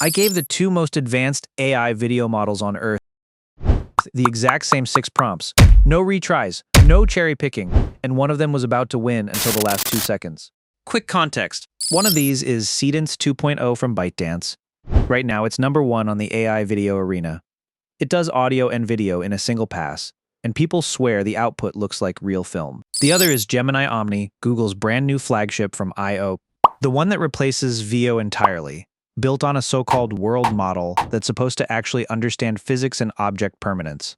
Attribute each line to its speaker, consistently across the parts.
Speaker 1: I gave the two most advanced AI video models on Earth the exact same 6 prompts. No retries, no cherry picking, and one of them was about to win until the last 2 seconds. Quick context. One of these is Seedance 2.0 from ByteDance. Right now, it's #1 on the AI video arena. It does audio and video in a single pass, and people swear the output looks like real film. The other is Gemini Omni, Google's brand new flagship from I/O, the one that replaces VO entirely, built on a so-called world model that's supposed to actually understand physics and object permanence.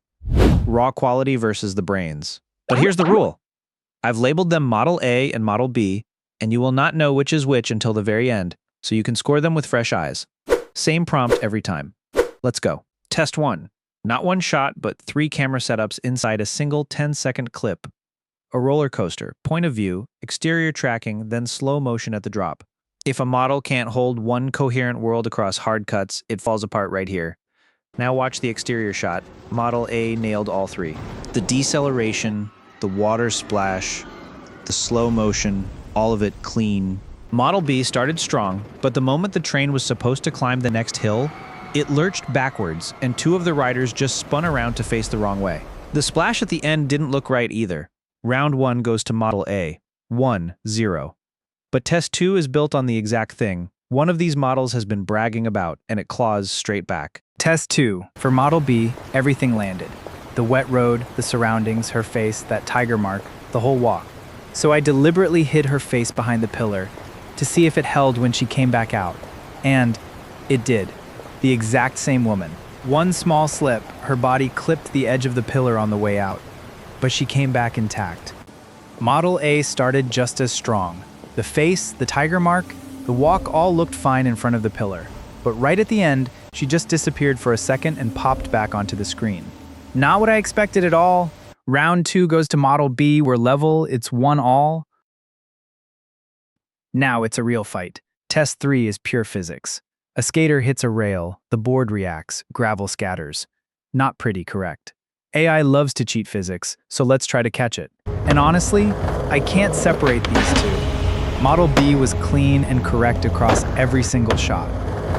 Speaker 1: Raw quality versus the brains. But here's the rule. I've labeled them Model A and Model B, and you will not know which is which until the very end, so you can score them with fresh eyes. Same prompt every time. Let's go. Test 1. Not one shot, but 3 camera setups inside a single 10-second clip. A roller coaster, point of view, exterior tracking, then slow motion at the drop. If a model can't hold one coherent world across hard cuts, it falls apart right here. Now watch the exterior shot. Model A nailed all 3. The deceleration, the water splash, the slow motion, all of it clean. Model B started strong, but the moment the train was supposed to climb the next hill, it lurched backwards, and 2 of the riders just spun around to face the wrong way. The splash at the end didn't look right either. Round 1 goes to Model A. 1-0. But test 2 is built on the exact thing. One of these models has been bragging about, and it claws straight back.
Speaker 2: Test 2. For Model B, everything landed. The wet road, the surroundings, her face, that tiger mark, the whole walk. So I deliberately hid her face behind the pillar to see if it held when she came back out. And it did. The exact same woman. One small slip, her body clipped the edge of the pillar on the way out. But she came back intact. Model A started just as strong. The face, the tiger mark, the walk all looked fine in front of the pillar. But right at the end, she just disappeared for a second and popped back onto the screen. Not what I expected at all. Round 2 goes to Model B. We're level, it's 1-all. Now it's a real fight. Test 3 is pure physics. A skater hits a rail, the board reacts, gravel scatters. Not pretty, correct? AI loves to cheat physics, so let's try to catch it. And honestly, I can't separate these two. Model B was clean and correct across every single shot.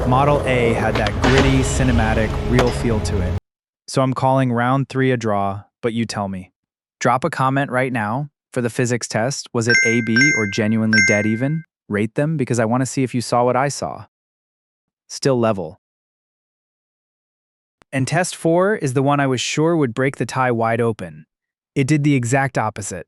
Speaker 2: Model A had that gritty, cinematic, real feel to it. So I'm calling round 3 a draw, but you tell me. Drop a comment right now for the physics test. Was it A, B, or genuinely dead even? Rate them because I want to see if you saw what I saw. Still level. And test 4 is the one I was sure would break the tie wide open. It did the exact opposite.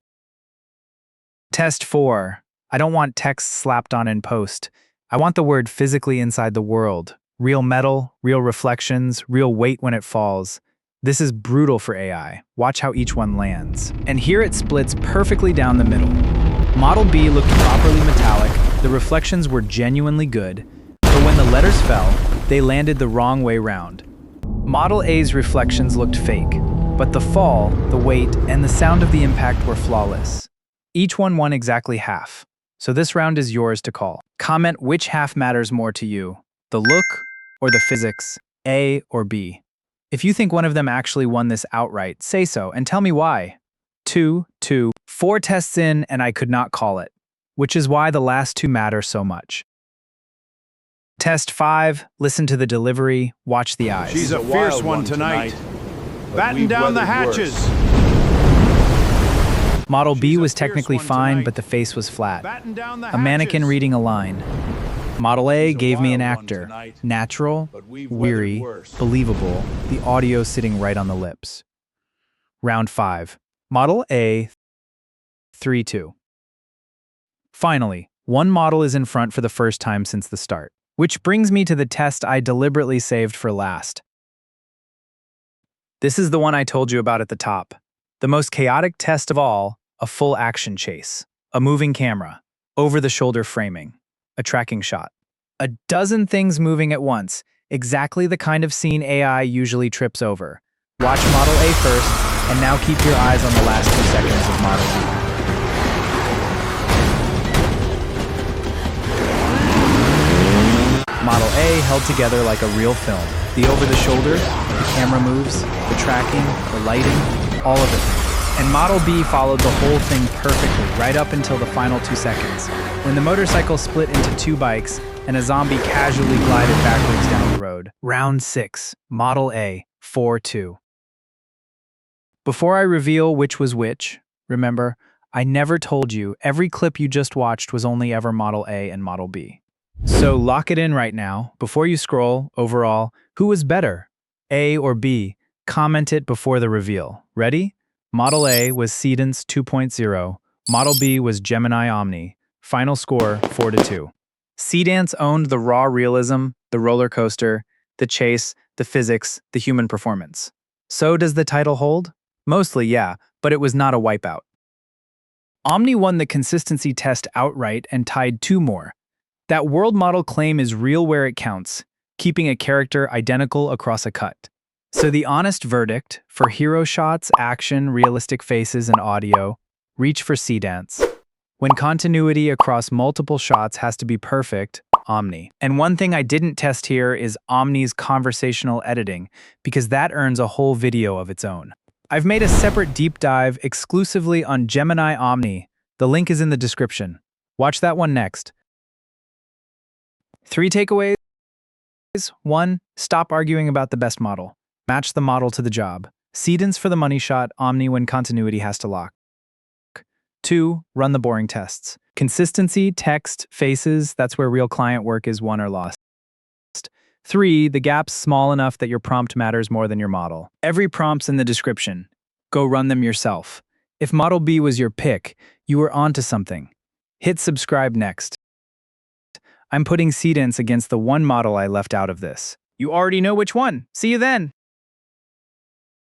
Speaker 2: Test 4. I don't want text slapped on in post. I want the word physically inside the world. Real metal, real reflections, real weight when it falls. This is brutal for AI. Watch how each one lands. And here it splits perfectly down the middle. Model B looked properly metallic, the reflections were genuinely good, but when the letters fell, they landed the wrong way round. Model A's reflections looked fake, but the fall, the weight, and the sound of the impact were flawless. Each one won exactly half. So this round is yours to call. Comment which half matters more to you, the look or the physics, A or B. If you think one of them actually won this outright, say so and tell me why. 4 tests in and I could not call it, which is why the last 2 matter so much. Test 5, listen to the delivery, watch the eyes.
Speaker 3: She's a fierce one tonight. Batten down the hatches.
Speaker 2: Model B was technically fine, but the face was flat. A mannequin reading a line. Model A gave me an actor. Natural, weary, believable, the audio sitting right on the lips. Round 5. Model A, 3-2. Finally, one model is in front for the first time since the start. Which brings me to the test I deliberately saved for last. This is the one I told you about at the top. The most chaotic test of all, a full action chase. A moving camera, over-the-shoulder framing, a tracking shot. A dozen things moving at once, exactly the kind of scene AI usually trips over. Watch Model A first, and now keep your eyes on the last 2 seconds of Model B. Model A held together like a real film. The over-the-shoulder, the camera moves, the tracking, the lighting, all of it. And Model B followed the whole thing perfectly, right up until the final 2 seconds, when the motorcycle split into 2 bikes and a zombie casually glided backwards down episode. Round 6, Model A, 4-2. Before I reveal which was which, remember, I never told you every clip you just watched was only ever Model A and Model B. So lock it in right now. Before you scroll, overall, who was better, A or B? Comment it before the reveal. Ready? Model A was Seedance 2.0. Model B was Gemini Omni. Final score, 4-2. Seedance owned the raw realism, the roller coaster, the chase, the physics, the human performance. So does the title hold? Mostly, yeah, but it was not a wipeout. Omni won the consistency test outright and tied 2 more. That world model claim is real where it counts, keeping a character identical across a cut. So the honest verdict, for hero shots, action, realistic faces, and audio, reach for Seedance. When continuity across multiple shots has to be perfect, Omni. And one thing I didn't test here is Omni's conversational editing, because that earns a whole video of its own. I've made a separate deep dive exclusively on Gemini Omni. The link is in the description. Watch that one next. 3 takeaways. 1. Stop arguing about the best model. Match the model to the job. Seedance for the money shot, Omni when continuity has to lock. 2. Run the boring tests. Consistency, text, faces, that's where real client work is won or lost. 3. The gap's small enough that your prompt matters more than your model. Every prompt's in the description. Go run them yourself. If Model B was your pick, you were onto something. Hit subscribe next. I'm putting Seedance against the one model I left out of this. You already know which one. See you then!